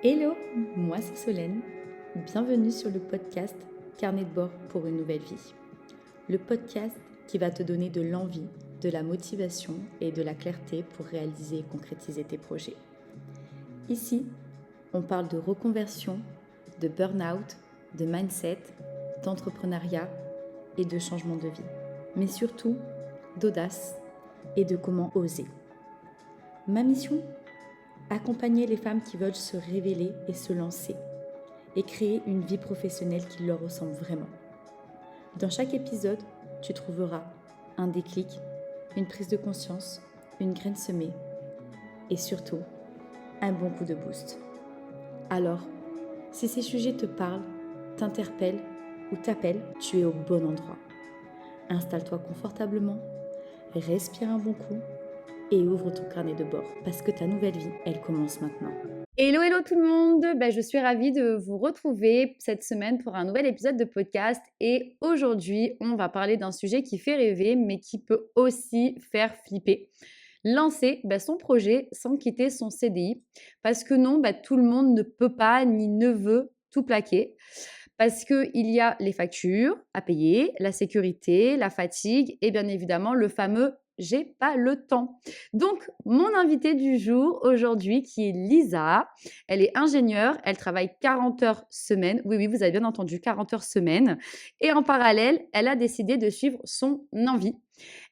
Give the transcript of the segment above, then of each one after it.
Hello, moi c'est Solène. Bienvenue sur le podcast Carnet de bord pour une nouvelle vie. Le podcast qui va te donner de l'envie, de la motivation et de la clarté pour réaliser et concrétiser tes projets. Ici, on parle de reconversion, de burn-out, de mindset, d'entrepreneuriat et de changement de vie. Mais surtout, d'audace et de comment oser. Ma mission ? Accompagner les femmes qui veulent se révéler et se lancer et créer une vie professionnelle qui leur ressemble vraiment. Dans chaque épisode, tu trouveras un déclic, une prise de conscience, une graine semée et surtout, un bon coup de boost. Alors, si ces sujets te parlent, t'interpellent ou t'appellent, tu es au bon endroit. Installe-toi confortablement, respire un bon coup et ouvre ton carnet de bord parce que ta nouvelle vie, elle commence maintenant. Hello tout le monde, je suis ravie de vous retrouver cette semaine pour un nouvel épisode de podcast et aujourd'hui on va parler d'un sujet qui fait rêver mais qui peut aussi faire flipper. Lancer son projet sans quitter son CDI parce que non, tout le monde ne peut pas ni ne veut tout plaquer. Parce qu'il y a les factures à payer, la sécurité, la fatigue et bien évidemment le fameux j'ai pas le temps. Donc, mon invitée du jour aujourd'hui, qui est Lisa, elle est ingénieure, elle travaille 40 heures semaine. Oui, vous avez bien entendu, 40 heures semaine. Et en parallèle, elle a décidé de suivre son envie.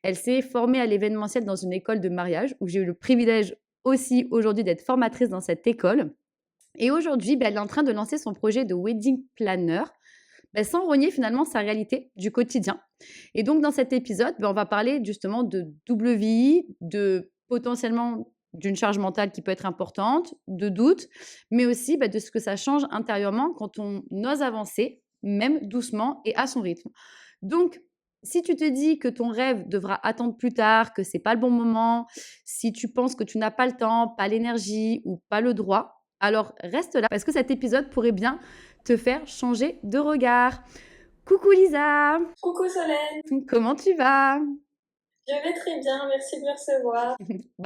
Elle s'est formée à l'événementiel dans une école de mariage où j'ai eu le privilège aussi aujourd'hui d'être formatrice dans cette école. Et aujourd'hui, elle est en train de lancer son projet de wedding planner, sans renier finalement sa réalité du quotidien. Et donc, dans cet épisode, on va parler justement de double vie, de potentiellement d'une charge mentale qui peut être importante, de doutes, mais aussi de ce que ça change intérieurement quand on ose avancer, même doucement et à son rythme. Donc, si tu te dis que ton rêve devra attendre plus tard, que c'est pas le bon moment, si tu penses que tu n'as pas le temps, pas l'énergie ou pas le droit, alors reste là parce que cet épisode pourrait bien te faire changer de regard. Coucou Lisa! Coucou Solène, Comment tu vas? je vais très bien, merci de me recevoir.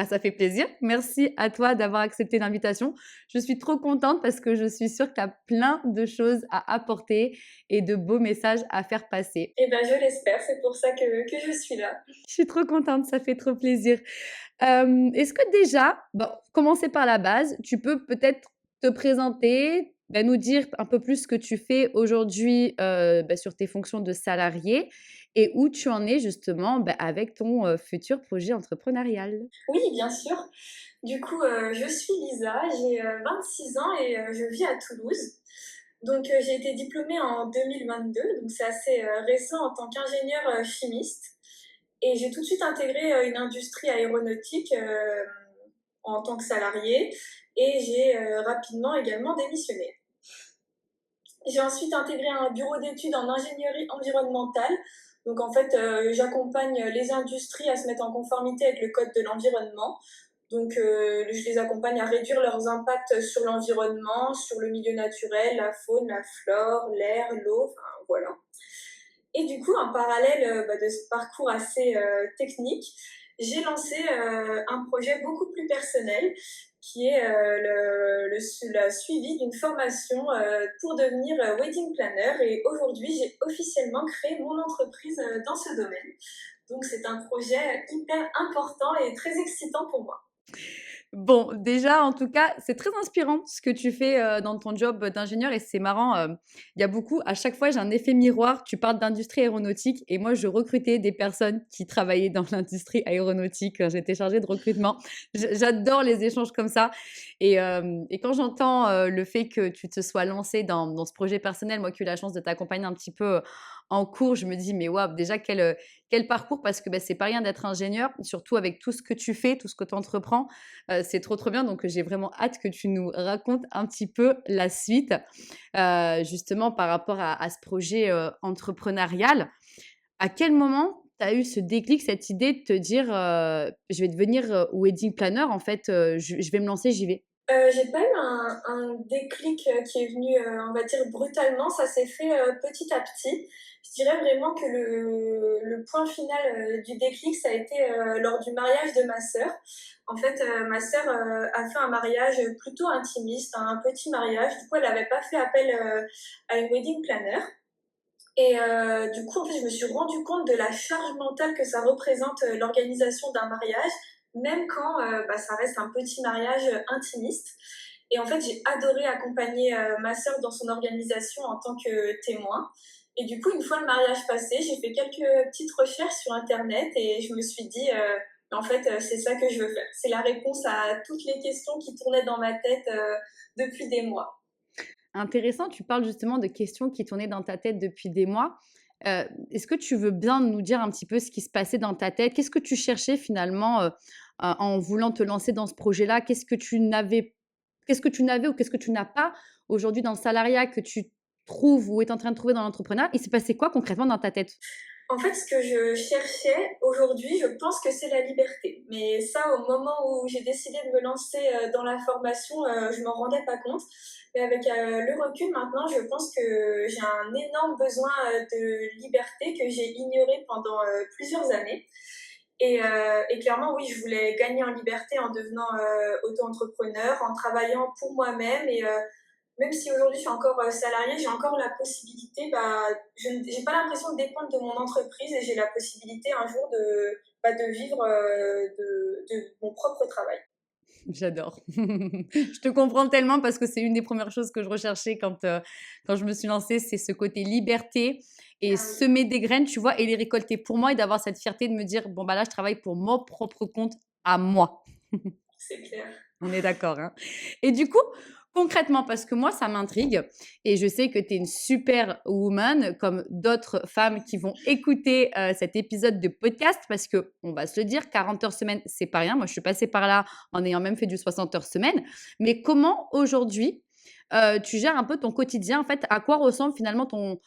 Ça fait plaisir. Merci à toi d'avoir accepté l'invitation. Je suis trop contente parce que je suis sûre que tu as plein de choses à apporter et de beaux messages à faire passer. Eh bien, je l'espère, c'est pour ça que je suis là. Je suis trop contente, ça fait trop plaisir. Est-ce que déjà, commencer par la base, tu peux peut-être te présenter, nous dire un peu plus ce que tu fais aujourd'hui sur tes fonctions de salarié et où tu en es justement avec ton futur projet entrepreneurial. Oui, bien sûr. Du coup, je suis Lisa, j'ai 26 ans et je vis à Toulouse. Donc, j'ai été diplômée en 2022, donc c'est assez récent en tant qu'ingénieure chimiste. Et j'ai tout de suite intégré une industrie aéronautique en tant que salariée et j'ai rapidement également démissionné. J'ai ensuite intégré un bureau d'études en ingénierie environnementale. Donc en fait, j'accompagne les industries à se mettre en conformité avec le code de l'environnement. Donc je les accompagne à réduire leurs impacts sur l'environnement, sur le milieu naturel, la faune, la flore, l'air, l'eau, enfin voilà. Et du coup, en parallèle de ce parcours assez technique, j'ai lancé un projet beaucoup plus personnel qui est le suivi d'une formation pour devenir wedding planner. Et aujourd'hui, j'ai officiellement créé mon entreprise dans ce domaine. Donc, c'est un projet hyper important et très excitant pour moi. Bon, déjà, en tout cas, c'est très inspirant ce que tu fais dans ton job d'ingénieur et c'est marrant. Il y a beaucoup, à chaque fois, j'ai un effet miroir. Tu parles d'industrie aéronautique et moi, je recrutais des personnes qui travaillaient dans l'industrie aéronautique. J'étais chargée de recrutement. J'adore les échanges comme ça. Et quand j'entends le fait que tu te sois lancé dans ce projet personnel, moi qui ai eu la chance de t'accompagner un petit peu en cours, je me dis, mais waouh, déjà, quel parcours, parce que c'est pas rien d'être ingénieur, surtout avec tout ce que tu fais, tout ce que tu entreprends. C'est trop, trop bien. Donc, j'ai vraiment hâte que tu nous racontes un petit peu la suite, justement par rapport à ce projet entrepreneurial. À quel moment tu as eu ce déclic, cette idée de te dire je vais devenir wedding planner, en fait, je vais me lancer, j'y vais? J'ai pas eu un déclic, qui est venu, on va dire brutalement. Ça s'est fait, petit à petit. Je dirais vraiment que le point final, du déclic, ça a été, lors du mariage de ma sœur. En fait, ma sœur, a fait un mariage plutôt intimiste, un petit mariage. Du coup, elle avait pas fait appel, à une wedding planner et du coup, en fait, je me suis rendu compte de la charge mentale que ça représente, l'organisation d'un mariage, même quand, bah, ça reste un petit mariage, intimiste. Et en fait, j'ai adoré accompagner, ma sœur dans son organisation en tant que témoin. Et du coup, une fois le mariage passé, j'ai fait quelques petites recherches sur internet et je me suis dit, en fait, c'est ça que je veux faire. C'est la réponse à toutes les questions qui tournaient dans ma tête, depuis des mois. Intéressant, tu parles justement de questions qui tournaient dans ta tête depuis des mois. Est-ce que tu veux bien nous dire un petit peu ce qui se passait dans ta tête? Qu'est-ce que tu cherchais finalement, en voulant te lancer dans ce projet-là? Qu'est-ce que tu n'avais ou qu'est-ce que tu n'as pas aujourd'hui dans le salariat que tu trouves ou es en train de trouver dans l'entrepreneuriat? Il s'est passé quoi concrètement dans ta tête? En fait, ce que je cherchais aujourd'hui, je pense que c'est la liberté. Mais ça, au moment où j'ai décidé de me lancer dans la formation, je m'en rendais pas compte. Mais avec le recul maintenant, je pense que j'ai un énorme besoin de liberté que j'ai ignoré pendant plusieurs années. Et clairement, oui, je voulais gagner en liberté en devenant auto-entrepreneur, en travaillant pour moi-même et même si aujourd'hui je suis encore salariée, j'ai encore la possibilité, bah, je n'ai pas l'impression de dépendre de mon entreprise et j'ai la possibilité un jour de vivre de mon propre travail. J'adore. Je te comprends tellement parce que c'est une des premières choses que je recherchais quand je me suis lancée, c'est ce côté liberté et Ah oui, semer des graines, tu vois, et les récolter pour moi et d'avoir cette fierté de me dire, bon, bah là, je travaille pour mon propre compte à moi. c'est clair. On est d'accord, hein. Et du coup, concrètement, parce que moi, ça m'intrigue et je sais que tu es une super woman comme d'autres femmes qui vont écouter cet épisode de podcast parce que, on va se le dire, 40 heures semaine, c'est pas rien. Moi, je suis passée par là en ayant même fait du 60 heures semaine. Mais comment aujourd'hui, tu gères un peu ton quotidien? En fait, à quoi ressemble finalement ton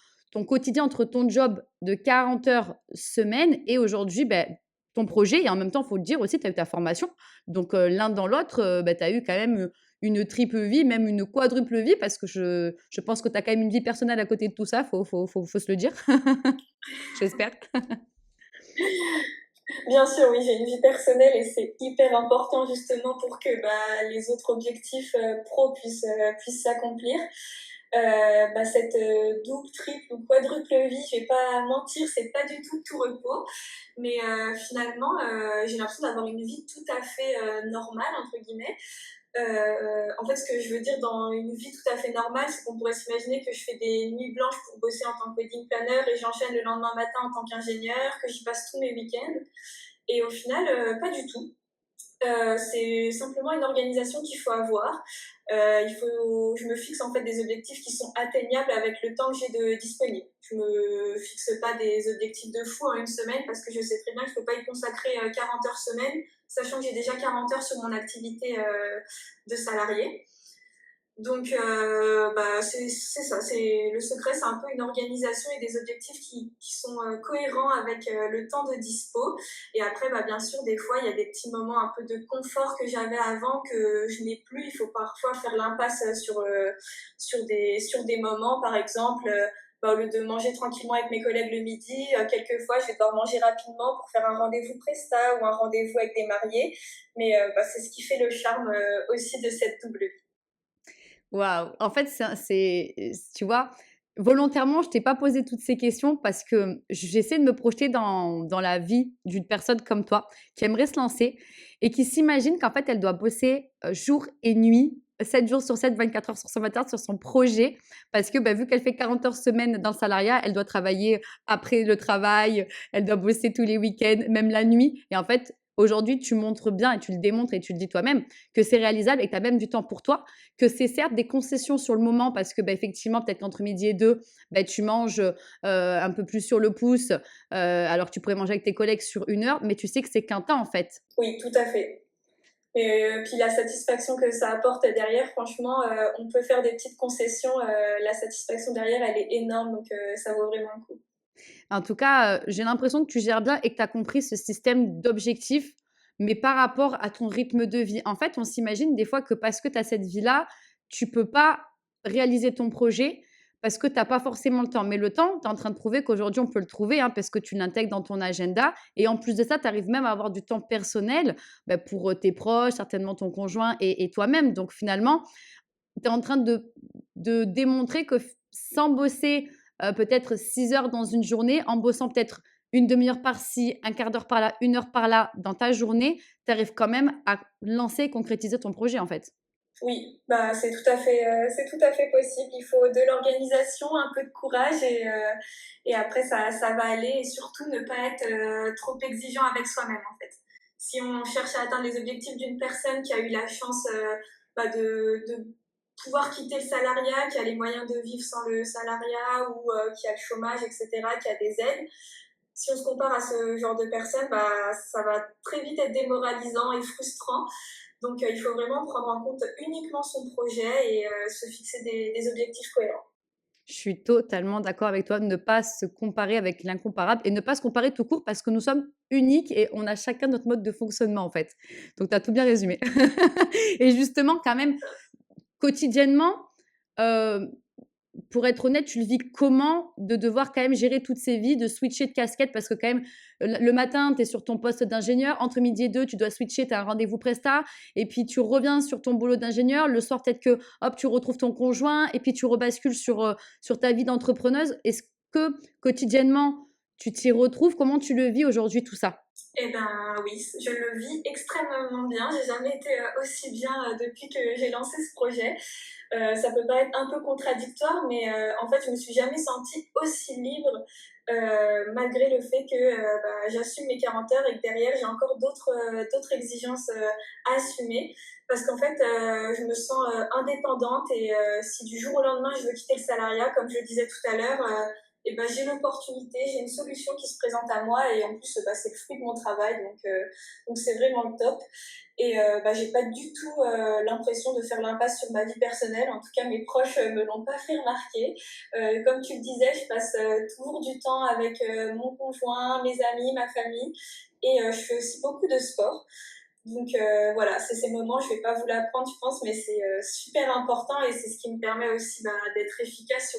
quotidien entre ton job de 40 heures semaine et aujourd'hui, ben, ton projet et en même temps, il faut le dire aussi, tu as eu ta formation. Donc, l'un dans l'autre, bah, tu as eu quand même, une triple vie, même une quadruple vie parce que je pense que tu as quand même une vie personnelle à côté de tout ça, faut se le dire. J'espère. Bien sûr, oui, j'ai une vie personnelle et c'est hyper important justement pour que bah, les autres objectifs pro puissent s'accomplir. Bah, cette double, triple ou quadruple vie, je vais pas mentir, c'est pas du tout repos, mais finalement, j'ai l'impression d'avoir une vie tout à fait normale entre guillemets. En fait, ce que je veux dire dans une vie tout à fait normale, c'est qu'on pourrait s'imaginer que je fais des nuits blanches pour bosser en tant que wedding planner et j'enchaîne le lendemain matin en tant qu'ingénieur, que j'y passe tous mes week-ends. Et au final, pas du tout. C'est simplement une organisation qu'il faut avoir. Je me fixe en fait des objectifs qui sont atteignables avec le temps que j'ai de disponible. Je me fixe pas des objectifs de fou en une semaine parce que je sais très bien que je peux pas y consacrer 40 heures semaine, sachant que j'ai déjà 40 heures sur mon activité de salarié. Donc, bah, c'est ça. Le secret, c'est un peu une organisation et des objectifs qui sont cohérents avec le temps de dispo. Et après, bah, bien sûr, des fois, il y a des petits moments un peu de confort que j'avais avant que je n'ai plus. Il faut parfois faire l'impasse sur des moments. Par exemple, bah, au lieu de manger tranquillement avec mes collègues le midi, quelquefois, je vais devoir manger rapidement pour faire un rendez-vous Presta ou un rendez-vous avec des mariés. Mais bah, c'est ce qui fait le charme aussi de cette double vie. Waouh! En fait, tu vois, volontairement, je t'ai pas posé toutes ces questions parce que j'essaie de me projeter dans la vie d'une personne comme toi, qui aimerait se lancer et qui s'imagine qu'en fait, elle doit bosser, jour et nuit, 7 jours sur 7, 24 heures sur 24 sur son projet parce que, bah, vu qu'elle fait 40 heures semaine dans le salariat, elle doit travailler après le travail, elle doit bosser tous les week-ends, même la nuit et en fait, aujourd'hui, tu montres bien et tu le démontres et tu le dis toi-même que c'est réalisable et que tu as même du temps pour toi, que c'est certes des concessions sur le moment parce que, bah, effectivement, peut-être qu'entre midi et 2, bah, tu manges, un peu plus sur le pouce, alors que tu pourrais manger avec tes collègues sur 1 heure, mais tu sais que c'est qu'un temps, en fait. Oui, tout à fait. Et puis la satisfaction que ça apporte derrière, franchement, on peut faire des petites concessions. La satisfaction derrière, elle est énorme, donc ça vaut vraiment le coup. En tout cas, j'ai l'impression que tu gères bien et que tu as compris ce système d'objectifs mais par rapport à ton rythme de vie. En fait, on s'imagine des fois que parce que tu as cette vie-là, tu peux pas réaliser ton projet parce que tu as pas forcément le temps. Mais le temps, tu es en train de prouver qu'aujourd'hui, on peut le trouver hein, parce que tu l'intègres dans ton agenda. Et en plus de ça, tu arrives même à avoir du temps personnel pour tes proches, certainement ton conjoint et toi-même. Donc finalement, tu es en train de démontrer que sans bosser peut-être 6 heures dans une journée, en bossant peut-être une demi-heure par-ci, un quart d'heure par là, une heure par là dans ta journée, tu arrives quand même à lancer et concrétiser ton projet en fait. Oui, bah, c'est tout à fait possible. Il faut de l'organisation, un peu de courage et après ça va aller et surtout ne pas être trop exigeant avec soi-même en fait. Si on cherche à atteindre les objectifs d'une personne qui a eu la chance de pouvoir quitter le salariat, qui a les moyens de vivre sans le salariat ou qui a le chômage, etc., qui a des aides, si on se compare à ce genre de personnes, bah, ça va très vite être démoralisant et frustrant. Donc, il faut vraiment prendre en compte uniquement son projet et se fixer des objectifs cohérents. Je suis totalement d'accord avec toi, ne pas se comparer avec l'incomparable et ne pas se comparer tout court parce que nous sommes uniques et on a chacun notre mode de fonctionnement en fait. Donc tu as tout bien résumé. Et justement, quand même, quotidiennement, heu, pour être honnête, tu le vis comment de devoir quand même gérer toutes ces vies, de switcher de casquette parce que quand même, le matin, tu es sur ton poste d'ingénieur, entre midi et 2, tu dois switcher, tu as un rendez-vous presta et puis tu reviens sur ton boulot d'ingénieur. Le soir, peut-être que, hop, tu retrouves ton conjoint et puis tu rebascules sur ta vie d'entrepreneuse. Est-ce que quotidiennement, tu t'y retrouves? Comment tu le vis aujourd'hui tout ça? Eh ben oui, je le vis extrêmement bien. J'ai jamais été aussi bien depuis que j'ai lancé ce projet. Ça peut paraître un peu contradictoire, mais en fait, je me suis jamais sentie aussi libre malgré le fait que j'assume mes 40 heures et que derrière, j'ai encore d'autres exigences à assumer. Parce qu'en fait, je me sens indépendante et si du jour au lendemain, je veux quitter le salariat, comme je le disais tout à l'heure, et ben, j'ai l'opportunité, j'ai une solution qui se présente à moi et en plus, c'est le fruit de mon travail, donc c'est vraiment le top. Et j'ai pas du tout l'impression de faire l'impasse sur ma vie personnelle. En tout cas, mes proches me l'ont pas fait remarquer. Comme tu le disais, je passe toujours du temps avec mon conjoint, mes amis, ma famille. Et je fais aussi beaucoup de sport. Donc voilà, c'est ces moments, je vais pas vous l'apprendre, je pense, mais c'est super important et c'est ce qui me permet aussi d'être efficace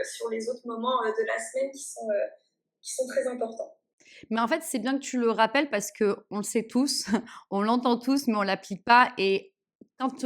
sur les autres moments de la semaine qui sont très importants. Mais en fait, c'est bien que tu le rappelles parce qu'on le sait tous, on l'entend tous, mais on l'applique pas. Et quand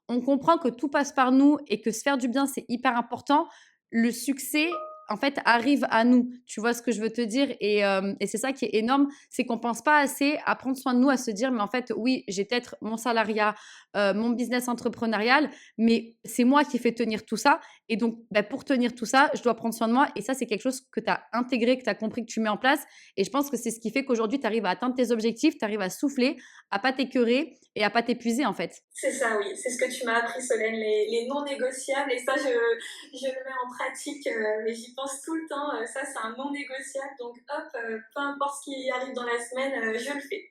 on comprend que tout passe par nous et que se faire du bien, c'est hyper important, le succès, en fait, arrive à nous. Tu vois ce que je veux te dire? Et c'est ça qui est énorme, c'est qu'on pense pas assez à prendre soin de nous, à se dire, mais en fait, oui, j'ai peut-être mon salariat, mon business entrepreneurial, mais c'est moi qui fais tenir tout ça. Et donc, pour tenir tout ça, je dois prendre soin de moi. Et ça, c'est quelque chose que tu as intégré, que tu as compris, que tu mets en place. Et je pense que c'est ce qui fait qu'aujourd'hui, tu arrives à atteindre tes objectifs, tu arrives à souffler, à pas t'écœurer et à pas t'épuiser, en fait. C'est ça, oui. C'est ce que tu m'as appris, Solène, les non négociables. Et ça, je le mets en pratique, mais j'y pense tout le temps. Ça, c'est un non négociable. Donc, hop, peu importe ce qui arrive dans la semaine, je le fais.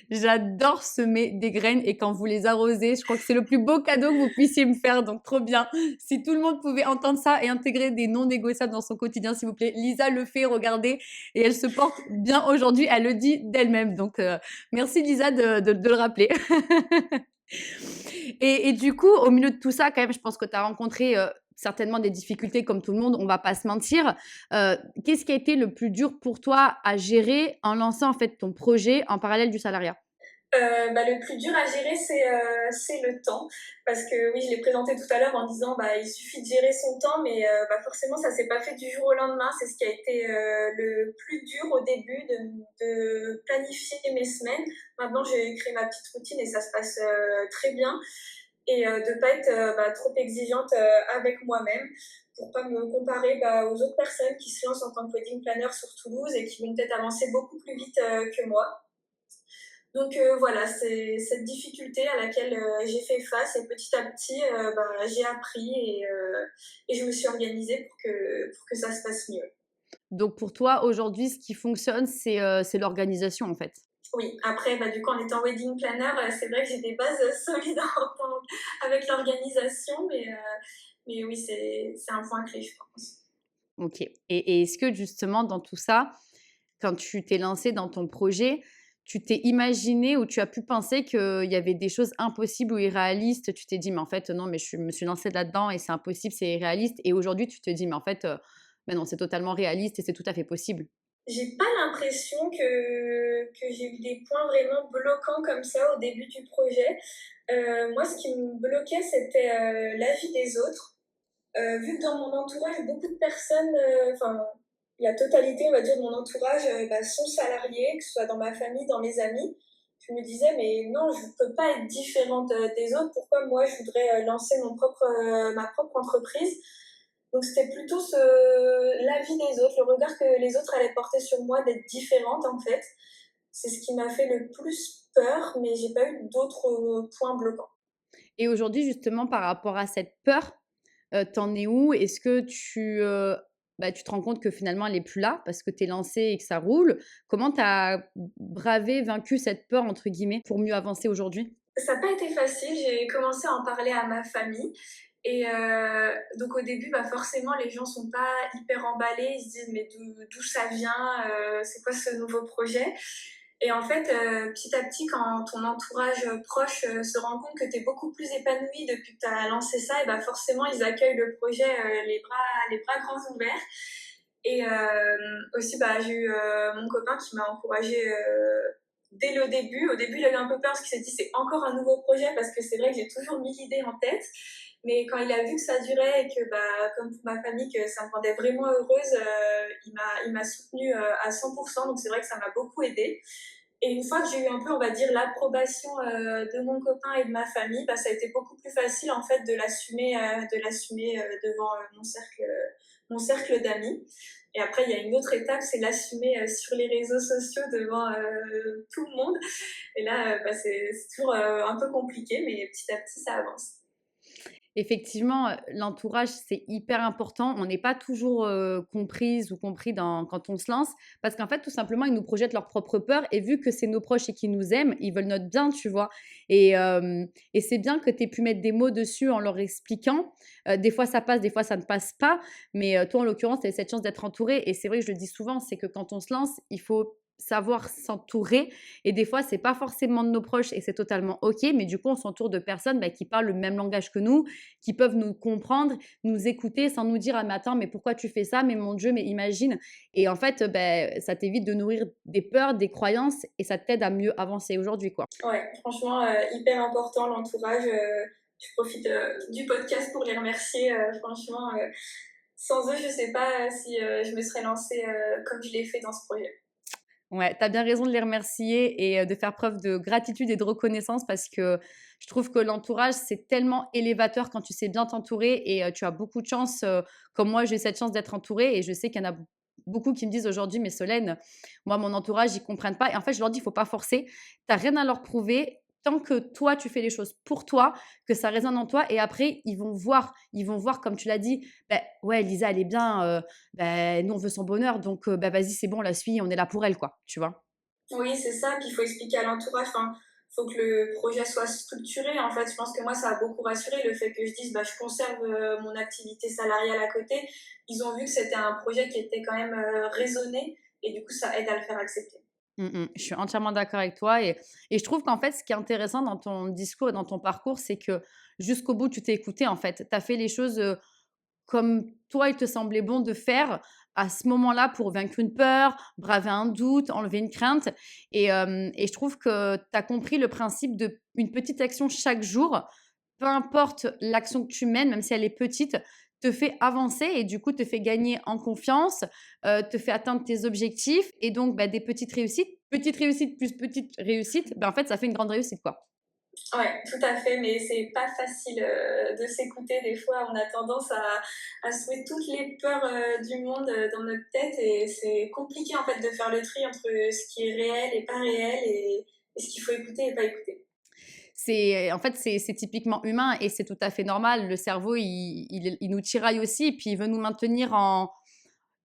J'adore semer des graines et quand vous les arrosez, je crois que c'est le plus beau cadeau que vous puissiez me faire. Donc, trop bien. Si tout le monde pouvait entendre ça et intégrer des non négociables dans son quotidien, s'il vous plaît. Lisa le fait, regardez. Et elle se porte bien aujourd'hui. Elle le dit d'elle-même. Donc, merci Lisa de le rappeler. Et du coup, au milieu de tout ça, quand même, je pense que tu as rencontré certainement des difficultés comme tout le monde, on va pas se mentir. Qu'est-ce qui a été le plus dur pour toi à gérer en lançant en fait ton projet en parallèle du salariat? Le plus dur à gérer, c'est le temps. Parce que oui, je l'ai présenté tout à l'heure en disant il suffit de gérer son temps, mais forcément, ça s'est pas fait du jour au lendemain. C'est ce qui a été le plus dur au début de planifier mes semaines. Maintenant, j'ai créé ma petite routine et ça se passe très bien. Et de pas être trop exigeante avec moi-même pour pas me comparer aux autres personnes qui se lancent en tant que wedding planner sur Toulouse et qui vont peut-être avancer beaucoup plus vite que moi. Donc voilà, c'est cette difficulté à laquelle j'ai fait face et petit à petit, j'ai appris et je me suis organisée pour que ça se passe mieux. Donc pour toi, aujourd'hui, ce qui fonctionne, c'est l'organisation en fait. Oui, après, du coup, en étant wedding planner, c'est vrai que j'ai des bases solides avec l'organisation, mais oui, c'est un point clé, je pense. Ok. Et est-ce que justement, dans tout ça, quand tu t'es lancé dans ton projet, tu t'es imaginé ou tu as pu penser qu'il y avait des choses impossibles ou irréalistes? Tu t'es dit: «Mais en fait, non, mais je me suis lancée là-dedans et c'est impossible, c'est irréaliste» et aujourd'hui, tu te dis: «Mais en fait, mais non, c'est totalement réaliste et c'est tout à fait possible». J'ai pas l'impression que j'ai eu des points vraiment bloquants comme ça au début du projet. Moi, ce qui me bloquait, c'était l'avis des autres. Vu que dans mon entourage, beaucoup de personnes, enfin, la totalité, on va dire, de mon entourage sont salariés, que ce soit dans ma famille, dans mes amis. Je me disais, mais non, je ne peux pas être différente des autres. Pourquoi moi, je voudrais lancer ma propre entreprise? Donc, c'était plutôt l'avis des autres, le regard que les autres allaient porter sur moi d'être différente, en fait. C'est ce qui m'a fait le plus peur, mais j'ai pas eu d'autres points bloquants. Et aujourd'hui, justement, par rapport à cette peur, tu es où? Est-ce que tu te rends compte que finalement elle est plus là parce que tu es lancée et que ça roule? Comment tu as bravé, vaincu cette peur entre guillemets pour mieux avancer aujourd'hui? Ça n'a pas été facile, j'ai commencé à en parler à ma famille et donc au début, forcément les gens sont pas hyper emballés, ils se disent: «Mais d'où ça vient? C'est quoi ce nouveau projet?» Et en fait, petit à petit, quand ton entourage proche se rend compte que tu es beaucoup plus épanouie depuis que tu as lancé ça, et forcément ils accueillent le projet les bras grands ouverts. Et aussi, j'ai eu mon copain qui m'a encouragée dès le début. Au début, il a eu un peu peur parce qu'il s'est dit c'est encore un nouveau projet, parce que c'est vrai que j'ai toujours mis l'idée en tête. Mais quand il a vu que ça durait et que, comme pour ma famille, que ça me rendait vraiment heureuse, il m'a soutenue à 100%. Donc c'est vrai que ça m'a beaucoup aidée. Et une fois que j'ai eu un peu, on va dire, l'approbation de mon copain et de ma famille, ça a été beaucoup plus facile en fait de l'assumer devant mon cercle d'amis. Et après, il y a une autre étape, c'est l'assumer sur les réseaux sociaux devant tout le monde. Et là, c'est toujours un peu compliqué, mais petit à petit, ça avance. Effectivement, l'entourage, c'est hyper important. On n'est pas toujours, comprise ou compris quand on se lance parce qu'en fait, tout simplement, ils nous projettent leurs propres peurs et vu que c'est nos proches et qu'ils nous aiment, ils veulent notre bien, tu vois? Et c'est bien que tu aies pu mettre des mots dessus en leur expliquant. Des fois, ça passe, des fois, ça ne passe pas, mais toi, en l'occurrence, tu as cette chance d'être entourée et c'est vrai que je le dis souvent, c'est que quand on se lance, il faut savoir s'entourer et des fois, c'est pas forcément de nos proches et c'est totalement OK, mais du coup, on s'entoure de personnes, qui parlent le même langage que nous, qui peuvent nous comprendre, nous écouter sans nous dire: «Ah mais attends, mais pourquoi tu fais ça? Mais mon Dieu, mais imagine» et en fait, ça t'évite de nourrir des peurs, des croyances et ça t'aide à mieux avancer aujourd'hui, quoi. Ouais, franchement, hyper important l'entourage. Je profite du podcast pour les remercier. Franchement, sans eux, je sais pas si je me serais lancée comme je l'ai fait dans ce projet. Ouais, tu as bien raison de les remercier et de faire preuve de gratitude et de reconnaissance parce que je trouve que l'entourage, c'est tellement élévateur quand tu sais bien t'entourer et tu as beaucoup de chance, comme moi, j'ai cette chance d'être entourée et je sais qu'il y en a beaucoup qui me disent aujourd'hui: «Mais Solène, moi, mon entourage, ils comprennent pas» et en fait, je leur dis: «Il faut pas forcer, tu as rien à leur prouver, tant que toi, tu fais les choses pour toi, que ça résonne en toi et après, ils vont voir comme tu l'as dit, ouais, Lisa, elle est bien, nous, on veut son bonheur donc vas-y, c'est bon, on la suit, on est là pour elle, quoi», tu vois? Oui, c'est ça, puis il faut expliquer à l'entourage, faut que le projet soit structuré. En fait, je pense que moi, ça a beaucoup rassuré le fait que je dise, je conserve mon activité salariale à côté. Ils ont vu que c'était un projet qui était quand même raisonné et du coup, ça aide à le faire accepter. Je suis entièrement d'accord avec toi et je trouve qu'en fait, ce qui est intéressant dans ton discours et dans ton parcours, c'est que jusqu'au bout, tu t'es écouté, en fait. Tu as fait les choses, comme toi, il te semblait bon de faire à ce moment-là pour vaincre une peur, braver un doute, enlever une crainte et je trouve que tu as compris le principe de une petite action chaque jour, peu importe l'action que tu mènes, même si elle est petite, te fait avancer et du coup te fait gagner en confiance, te fait atteindre tes objectifs et donc des petites réussites plus petites réussites, en fait, ça fait une grande réussite, quoi. Ouais, tout à fait, mais c'est pas facile de s'écouter. Des fois, on a tendance à se mettre toutes les peurs du monde dans notre tête et c'est compliqué en fait de faire le tri entre ce qui est réel et pas réel et ce qu'il faut écouter et pas écouter. En fait, c'est typiquement humain et c'est tout à fait normal. Le cerveau, il nous tiraille aussi et puis il veut nous maintenir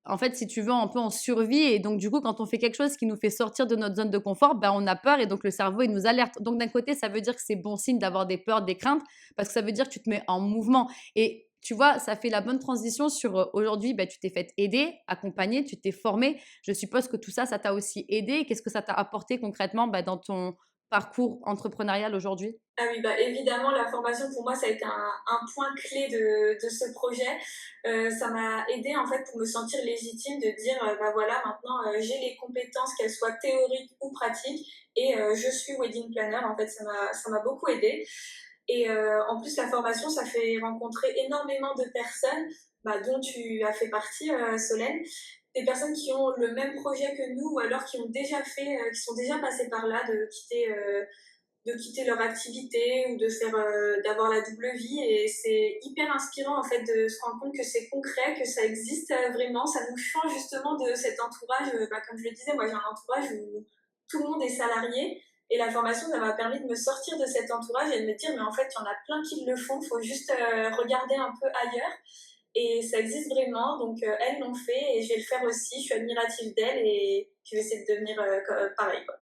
en fait, si tu veux, un peu en survie et donc du coup, quand on fait quelque chose qui nous fait sortir de notre zone de confort, on a peur et donc le cerveau, il nous alerte. Donc d'un côté, ça veut dire que c'est bon signe d'avoir des peurs, des craintes parce que ça veut dire que tu te mets en mouvement et tu vois, ça fait la bonne transition sur aujourd'hui, tu t'es fait aider, accompagner, tu t'es formé. Je suppose que tout ça, ça t'a aussi aidé. Qu'est-ce que ça t'a apporté concrètement dans ton parcours entrepreneurial aujourd'hui? Ah oui, bah évidemment, la formation pour moi, ça a été un point clé de ce projet. Ça m'a aidé en fait pour me sentir légitime de dire, bah voilà, maintenant j'ai les compétences, qu'elles soient théoriques ou pratiques, et je suis wedding planner. En fait, ça m'a beaucoup aidé. Et en plus, la formation, ça fait rencontrer énormément de personnes, bah, dont tu as fait partie, Solène, des personnes qui ont le même projet que nous ou alors qui ont déjà fait, qui sont déjà passées par là, de quitter leur activité ou de faire, d'avoir la double vie. Et c'est hyper inspirant en fait de se rendre compte que c'est concret, que ça existe vraiment. Ça nous change justement de cet entourage. Bah, comme je le disais, moi j'ai un entourage où tout le monde est salarié. Et la formation, ça m'a permis de me sortir de cet entourage et de me dire, mais en fait, il y en a plein qui le font, il faut juste regarder un peu ailleurs. Et ça existe vraiment, donc elles l'ont fait et je vais le faire aussi. Je suis admirative d'elles et je vais essayer de devenir pareil, quoi.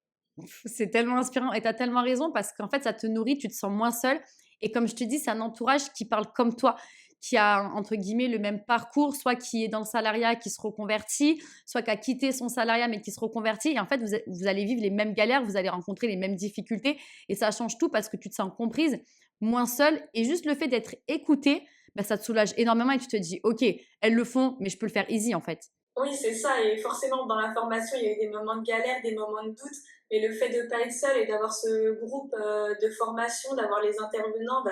C'est tellement inspirant et tu as tellement raison parce qu'en fait, ça te nourrit, tu te sens moins seul. Et comme je te dis, c'est un entourage qui parle comme toi, qui a, entre guillemets, le même parcours, soit qui est dans le salariat, qui se reconvertit, soit qui a quitté son salariat, mais qui se reconvertit. Et en fait, vous allez vivre les mêmes galères, vous allez rencontrer les mêmes difficultés. Et ça change tout parce que tu te sens comprise, moins seule. Et juste le fait d'être écoutée, ça te soulage énormément et tu te dis, OK, elles le font, mais je peux le faire easy en fait. Oui, c'est ça. Et forcément, dans la formation, il y a eu des moments de galère, des moments de doute. Mais le fait de ne pas être seul et d'avoir ce groupe de formation, d'avoir les intervenants,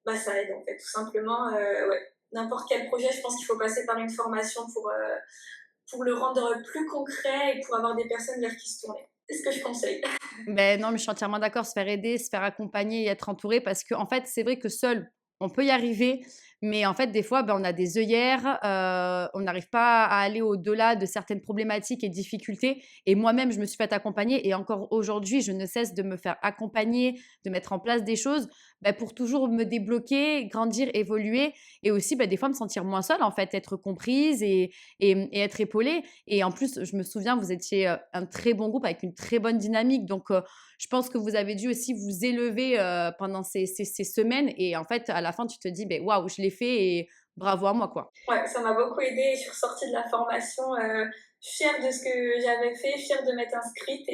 bah, ça aide en fait, tout simplement. Ouais. N'importe quel projet, je pense qu'il faut passer par une formation pour le rendre plus concret et pour avoir des personnes vers qui se tourner. C'est ce que je conseille. Ben non, mais je suis entièrement d'accord, se faire aider, se faire accompagner et être entouré parce que en fait, c'est vrai que seul, on peut y arriver, mais en fait, des fois, on a des œillères, on n'arrive pas à aller au-delà de certaines problématiques et difficultés. Et moi-même, je me suis fait accompagner et encore aujourd'hui, je ne cesse de me faire accompagner, de mettre en place des choses pour toujours me débloquer, grandir, évoluer et aussi des fois me sentir moins seule, en fait, être comprise et être épaulée. Et en plus, je me souviens, vous étiez un très bon groupe avec une très bonne dynamique. Donc, je pense que vous avez dû aussi vous élever pendant ces semaines. Et en fait, à la fin, tu te dis, waouh, je l'ai fait et bravo à moi, quoi. Ouais, ça m'a beaucoup aidée. Je suis ressortie de la formation fière de ce que j'avais fait, fière de m'être inscrite.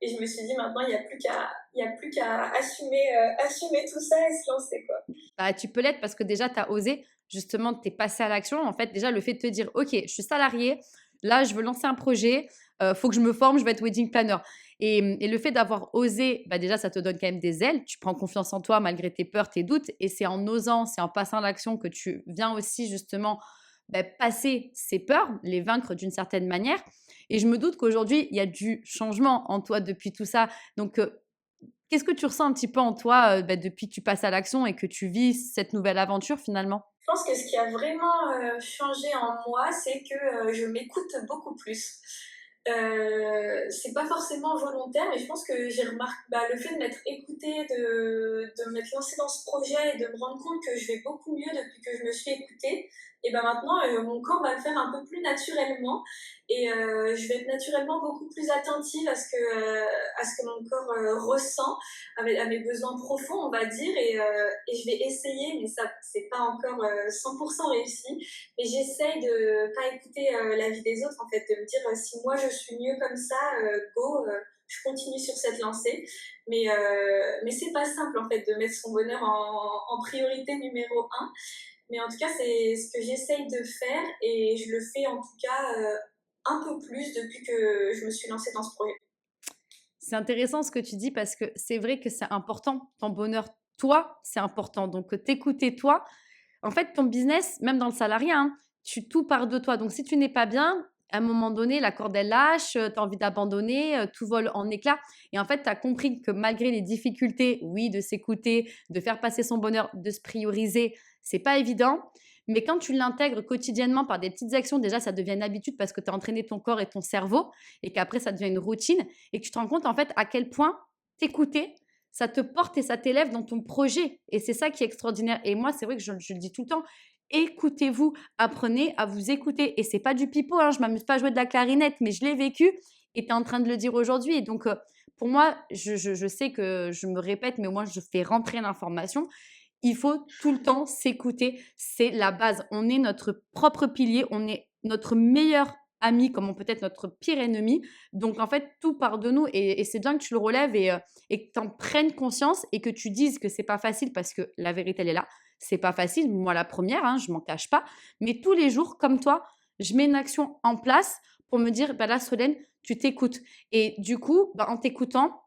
Et je me suis dit, maintenant, il n'y a plus qu'à assumer tout ça et se lancer, quoi. Tu peux l'être parce que déjà, tu as osé. Justement, tu es passé à l'action. En fait, déjà, le fait de te dire, OK, je suis salariée. Là, je veux lancer un projet. Faut que je me forme. Je vais être wedding planner. Et le fait d'avoir osé, déjà, ça te donne quand même des ailes. Tu prends confiance en toi malgré tes peurs, tes doutes. Et c'est en osant, c'est en passant à l'action que tu viens aussi justement passer ces peurs, les vaincre d'une certaine manière. Et je me doute qu'aujourd'hui, il y a du changement en toi depuis tout ça. Donc, qu'est-ce que tu ressens un petit peu en toi depuis que tu passes à l'action et que tu vis cette nouvelle aventure finalement? Je pense que ce qui a vraiment changé en moi, c'est que je m'écoute beaucoup plus. C'est pas forcément volontaire, mais je pense que j'ai remarqué le fait de m'être écoutée, de m'être lancée dans ce projet et de me rendre compte que je vais beaucoup mieux depuis que je me suis écoutée. Et maintenant, mon corps va le faire un peu plus naturellement et je vais être naturellement beaucoup plus attentive à ce que mon corps ressent, à mes besoins profonds, on va dire. Et je vais essayer, mais ça, c'est pas encore 100% réussi. Mais j'essaye de pas écouter la vie des autres, en fait, de me dire si moi je suis mieux comme ça, go, je continue sur cette lancée. Mais c'est pas simple, en fait, de mettre son bonheur en priorité numéro un. Mais en tout cas, c'est ce que j'essaye de faire et je le fais en tout cas un peu plus depuis que je me suis lancée dans ce projet. C'est intéressant ce que tu dis parce que c'est vrai que c'est important. Ton bonheur, toi, c'est important. Donc, t'écouter toi. En fait, ton business, même dans le salariat, tout part de toi. Donc, si tu n'es pas bien, à un moment donné, la corde, elle lâche, tu as envie d'abandonner, tout vole en éclats. Et en fait, tu as compris que malgré les difficultés, oui, de s'écouter, de faire passer son bonheur, de se prioriser, c'est pas évident. Mais quand tu l'intègres quotidiennement par des petites actions, déjà, ça devient une habitude parce que tu as entraîné ton corps et ton cerveau et qu'après, ça devient une routine et que tu te rends compte, en fait, à quel point t'écouter, ça te porte et ça t'élève dans ton projet. Et c'est ça qui est extraordinaire. Et moi, c'est vrai que je le dis tout le temps, écoutez-vous, apprenez à vous écouter. Et c'est pas du pipeau, je m'amuse pas à jouer de la clarinette, mais je l'ai vécu et tu es en train de le dire aujourd'hui. Et donc, pour moi, je sais que je me répète, mais au moins, je fais rentrer l'information. il faut tout le temps s'écouter. C'est la base. On est notre propre pilier. On est notre meilleur ami, comme on peut être notre pire ennemi. Donc, en fait, tout part de nous. Et c'est bien que tu le relèves et que tu en prennes conscience et que tu dises que c'est pas facile parce que la vérité, elle est là. C'est pas facile. Moi, la première, hein, je m'en cache pas. Mais tous les jours, comme toi, je mets une action en place pour me dire, bah là, Solène, tu t'écoutes. Et du coup, bah, en t'écoutant,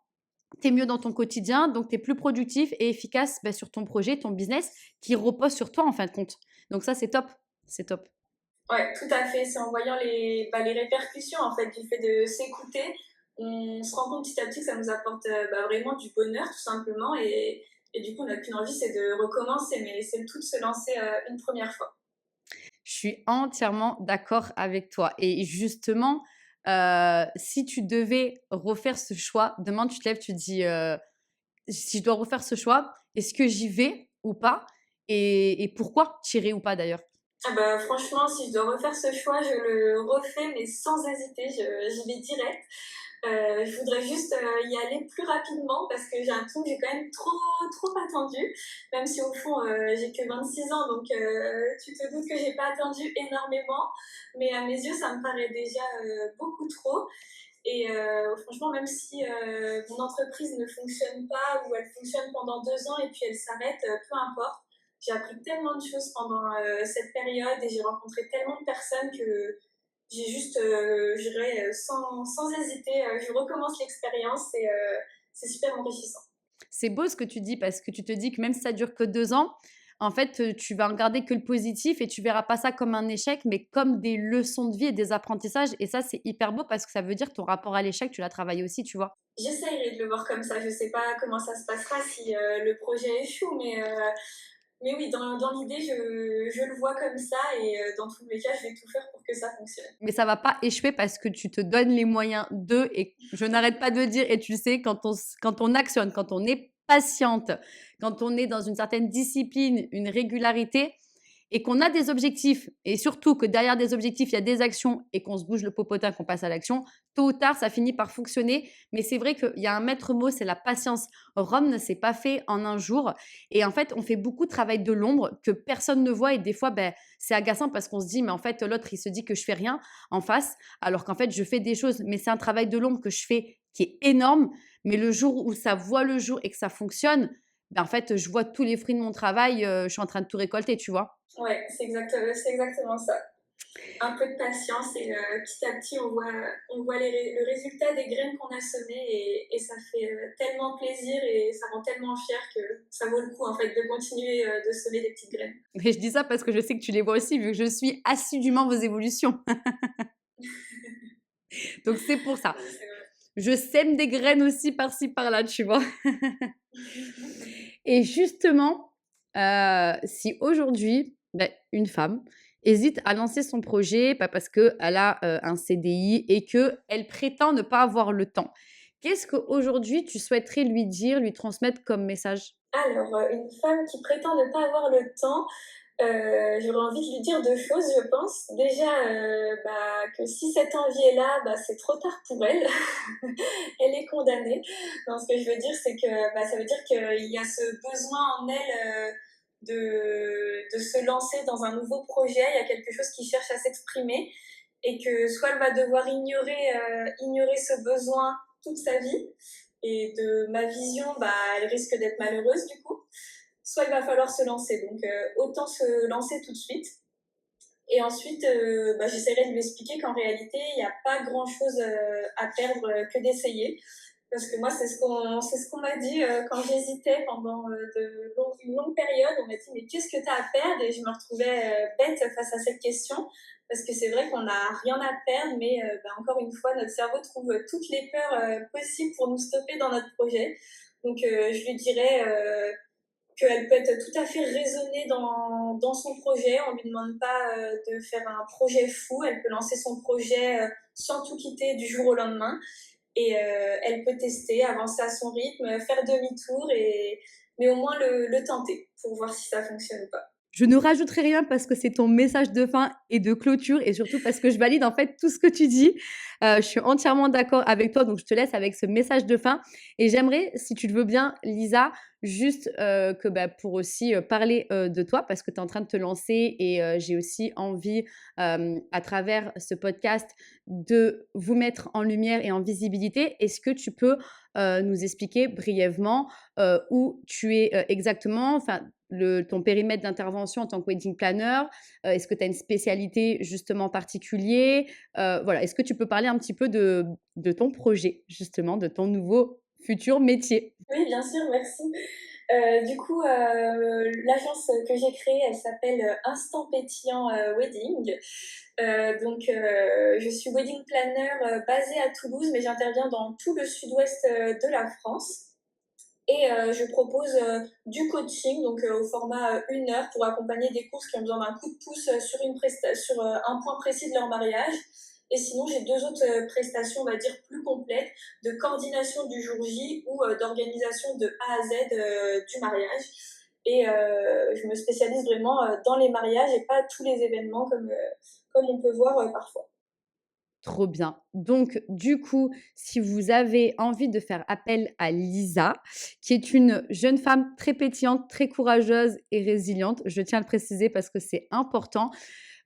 tu es mieux dans ton quotidien, donc tu es plus productif et efficace bah, sur ton projet, ton business qui repose sur toi en fin de compte. Donc ça, c'est top. C'est top. Ouais, tout à fait. C'est en voyant les répercussions en fait du fait de s'écouter, on se rend compte petit à petit que ça nous apporte vraiment du bonheur tout simplement et du coup on n'a qu'une envie, c'est de recommencer, mais c'est le tout de se lancer une première fois. Je suis entièrement d'accord avec toi. Et justement, si tu devais refaire ce choix, demain tu te lèves, tu te dis, si je dois refaire ce choix, est-ce que j'y vais ou pas et pourquoi t'irais ou pas d'ailleurs. Ah bah, franchement, si je dois refaire ce choix, je le refais, mais sans hésiter, j'y vais direct. Je voudrais juste y aller plus rapidement parce que j'ai l'impression que j'ai quand même trop attendu, même si au fond j'ai que 26 ans, donc tu te doutes que j'ai pas attendu énormément, mais à mes yeux ça me paraît déjà beaucoup trop. Et franchement, même si mon entreprise ne fonctionne pas ou elle fonctionne pendant 2 ans et puis elle s'arrête, peu importe. J'ai appris tellement de choses pendant cette période et j'ai rencontré tellement de personnes que j'ai juste, je dirais, sans hésiter, je recommence l'expérience et c'est super enrichissant. C'est beau ce que tu dis parce que tu te dis que même si ça dure que 2 ans, en fait, tu vas regarder que le positif et tu verras pas ça comme un échec, mais comme des leçons de vie et des apprentissages. Et ça, c'est hyper beau parce que ça veut dire que ton rapport à l'échec, tu l'as travaillé aussi, tu vois. J'essayerai de le voir comme ça. Je sais pas comment ça se passera si le projet échoue, mais oui, dans l'idée, je le vois comme ça et dans tous les cas, je vais tout faire pour que ça fonctionne. Mais ça va pas échouer parce que tu te donnes les moyens d'eux. Et je n'arrête pas de le dire. Et tu sais, quand on actionne, quand on est patiente, quand on est dans une certaine discipline, une régularité, et qu'on a des objectifs, et surtout que derrière des objectifs, il y a des actions et qu'on se bouge le popotin, qu'on passe à l'action, tôt ou tard, ça finit par fonctionner. Mais c'est vrai qu'il y a un maître mot, c'est la patience. Rome ne s'est pas fait en un jour. Et en fait, on fait beaucoup de travail de l'ombre que personne ne voit. Et des fois, ben, c'est agaçant parce qu'on se dit, mais en fait, l'autre, il se dit que je fais rien en face, alors qu'en fait, je fais des choses. Mais c'est un travail de l'ombre que je fais qui est énorme. Mais le jour où ça voit le jour et que ça fonctionne, ben, en fait, je vois tous les fruits de mon travail, je suis en train de tout récolter, tu vois. Ouais, c'est exactement ça. Un peu de patience et petit à petit, on voit le résultat des graines qu'on a semées et ça fait tellement plaisir et ça rend tellement fier que ça vaut le coup en fait de continuer de semer des petites graines. Mais je dis ça parce que je sais que tu les vois aussi, vu que je suis assidûment vos évolutions. Donc c'est pour ça. C'est vrai. Je sème des graines aussi par-ci par-là, tu vois. Et justement, si aujourd'hui, ben, une femme hésite à lancer son projet, pas parce qu'elle a un CDI et qu'elle prétend ne pas avoir le temps, qu'est-ce qu'aujourd'hui tu souhaiterais lui dire, lui transmettre comme message? Alors, une femme qui prétend ne pas avoir le temps, j'aurais envie de lui dire 2 choses, je pense. Déjà, que si cette envie est là, c'est trop tard pour elle. Elle est condamnée. Non, ce que je veux dire, c'est que, ça veut dire qu'il y a ce besoin en elle, de se lancer dans un nouveau projet. Il y a quelque chose qui cherche à s'exprimer et que soit elle va devoir ignorer ce besoin toute sa vie et de ma vision, elle risque d'être malheureuse du coup, soit il va falloir se lancer. Donc autant se lancer tout de suite. Et ensuite, j'essaierai de lui expliquer qu'en réalité, il n'y a pas grand-chose à perdre que d'essayer. Parce que moi, c'est ce qu'on m'a dit quand j'hésitais pendant une longue période. On m'a dit, mais qu'est-ce que tu as à perdre? Et je me retrouvais bête face à cette question. Parce que c'est vrai qu'on n'a rien à perdre, mais encore une fois, notre cerveau trouve toutes les peurs possibles pour nous stopper dans notre projet. Donc, je lui dirais qu'elle peut être tout à fait raisonnée dans son projet. On ne lui demande pas de faire un projet fou. Elle peut lancer son projet sans tout quitter du jour au lendemain. Et elle peut tester, avancer à son rythme, faire demi-tour, mais au moins le tenter pour voir si ça fonctionne ou pas. Je ne rajouterai rien parce que c'est ton message de fin et de clôture et surtout parce que je valide en fait tout ce que tu dis. Je suis entièrement d'accord avec toi, donc je te laisse avec ce message de fin. Et j'aimerais, si tu le veux bien, Lisa, juste que pour aussi parler de toi parce que tu es en train de te lancer et j'ai aussi envie, à travers ce podcast, de vous mettre en lumière et en visibilité. Est-ce que tu peux nous expliquer brièvement où tu es exactement, enfin, ton périmètre d'intervention en tant que wedding planner? Est-ce que tu as une spécialité justement particulière? Voilà, est-ce que tu peux parler un petit peu de ton projet, justement, de ton nouveau futur métier? Oui, bien sûr, merci. L'agence que j'ai créée, elle s'appelle Instant Pétillant Wedding. Je suis wedding planner basée à Toulouse, mais j'interviens dans tout le sud-ouest de la France. Et je propose du coaching, au format 1 heure, pour accompagner des couples qui ont besoin d'un coup de pouce sur un point précis de leur mariage. Et sinon, j'ai 2 autres prestations, on va dire, plus complètes, de coordination du jour J ou d'organisation de A à Z du mariage. Et je me spécialise vraiment dans les mariages et pas tous les événements comme on peut voir parfois. Trop bien. Donc, du coup, si vous avez envie de faire appel à Lisa, qui est une jeune femme très pétillante, très courageuse et résiliente, je tiens à le préciser parce que c'est important.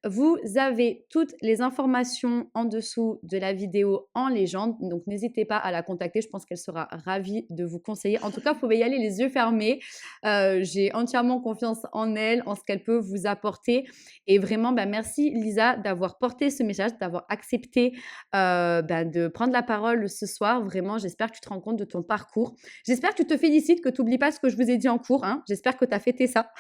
Vous avez toutes les informations en dessous de la vidéo en légende, donc n'hésitez pas à la contacter. Je pense qu'elle sera ravie de vous conseiller. En tout cas, vous pouvez y aller les yeux fermés. J'ai entièrement confiance en elle, en ce qu'elle peut vous apporter. Et vraiment, merci Lisa d'avoir porté ce message, d'avoir accepté de prendre la parole ce soir. Vraiment, j'espère que tu te rends compte de ton parcours. J'espère que tu te félicites, que tu n'oublies pas ce que je vous ai dit en cours, hein. J'espère que tu as fêté ça.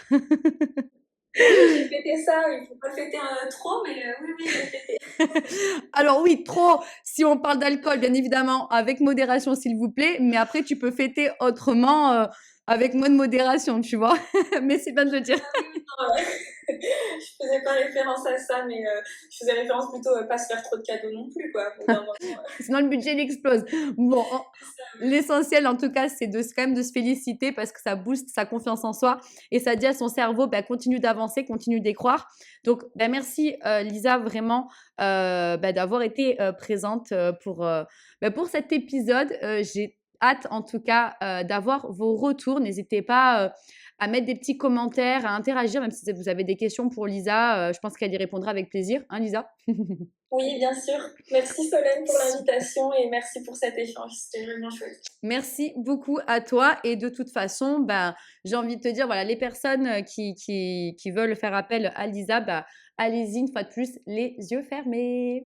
Oui, j'ai fêté ça, il ne faut pas fêter trop, mais oui, j'ai fêté. Alors oui, trop, si on parle d'alcool, bien évidemment, avec modération, s'il vous plaît, mais après, tu peux fêter autrement, avec moins de modération, tu vois. Mais c'est bien de le dire. Ah oui, non, je faisais pas référence à ça, mais je faisais référence plutôt à pas se faire trop de cadeaux non plus, quoi. Au bout d'un moment, Sinon, le budget, il explose. Bon, c'est ça. l'essentiel, en tout cas, c'est quand même de se féliciter parce que ça booste sa confiance en soi et ça dit à son cerveau, continue d'avancer, continue d'y croire. Donc, merci Lisa, vraiment, d'avoir été présente pour cet épisode. J'ai hâte, en tout cas, d'avoir vos retours. N'hésitez pas à mettre des petits commentaires, à interagir, même si vous avez des questions pour Lisa. Je pense qu'elle y répondra avec plaisir. Hein, Lisa? Oui, bien sûr. Merci Solène pour l'invitation et merci pour cet échange. C'était vraiment chouette. Merci beaucoup à toi. Et de toute façon, j'ai envie de te dire, voilà, les personnes qui veulent faire appel à Lisa, allez-y une fois de plus, les yeux fermés.